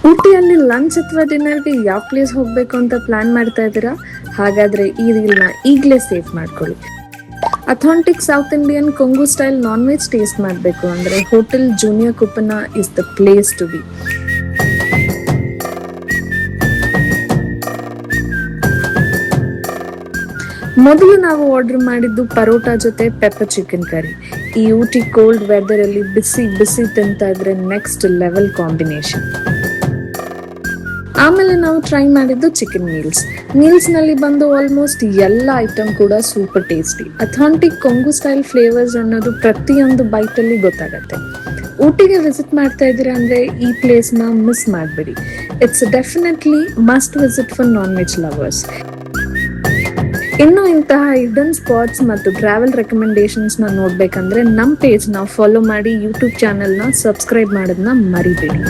ಊಟಿಯಲ್ಲಿ lunch ಅಥವಾ ಡಿನ್ನರ್ಗೆ ಯಾವ place ಹೋಗ್ಬೇಕು ಅಂತ ಪ್ಲಾನ್ ಮಾಡ್ತಾ ಇದ್ದೀರಾ? ಹಾಗಾದ್ರೆ ಈ ರೀಲ್ನ ಈಗಲೇ ಸೇವ್ ಮಾಡ್ಕೊಳ್ಳಿ. Authentic south Indian Kongu style non veg taste ಮಾಡಬೇಕು ಅಂದ್ರೆ hotel junior Kuppanna is the place to be. ಮೊದಲು ನಾವು ಆರ್ಡರ್ ಮಾಡಿದ್ದು ಪರೋಟಾ ಜೊತೆ ಪೆಪ್ಪರ್ ಚಿಕನ್ ಕರಿ. ಈ ಊಟಿ ಕೋಲ್ಡ್ ವೆದರ್ ಅಲ್ಲಿ ಬಿಸಿ ಬಿಸಿ ತಿಂತಾ ಇದ್ರೆ ನೆಕ್ಸ್ಟ್ ಲೆವೆಲ್ ಕಾಂಬಿನೇಷನ್. ಆಮೇಲೆ ನಾವು ಟ್ರೈ ಮಾಡಿದ್ದು ಚಿಕನ್ ಮೀಲ್ಸ್ ನಲ್ಲಿ ಬಂದು ಆಲ್ಮೋಸ್ಟ್ ಎಲ್ಲ ಐಟಮ್ ಕೂಡ super tasty. Authentic Kongu style flavours ಅನ್ನೋದು ಪ್ರತಿಯೊಂದು ಬೈಟ್ ಅಲ್ಲಿ ಗೊತ್ತಾಗತ್ತೆ. ಊಟಿಗೆ ವಿಸಿಟ್ ಮಾಡ್ತಾ ಇದ್ದೀರಾ ಅಂದ್ರೆ ಈ ಪ್ಲೇಸ್ ನ ಮಿಸ್ ಮಾಡಬೇಡಿ. It's definitely must visit for non veg lovers. ಇನ್ನು ಇಂತಹ ಹಿಡನ್ ಸ್ಪಾಟ್ಸ್ ಮತ್ತು ಟ್ರಾವೆಲ್ ರೆಕಮೆಂಡೇಶನ್ಸ್ ನ ನೋಡ್ಬೇಕಂದ್ರೆ ನಮ್ಮ ಪೇಜ್ ನ ಫಾಲೋ ಮಾಡಿ, ಯೂಟ್ಯೂಬ್ ಚಾನೆಲ್ ನ ಸಬ್ಸ್ಕ್ರೈಬ್ ಮಾಡೋದನ್ನ ಮರಿಬೇಡಿ.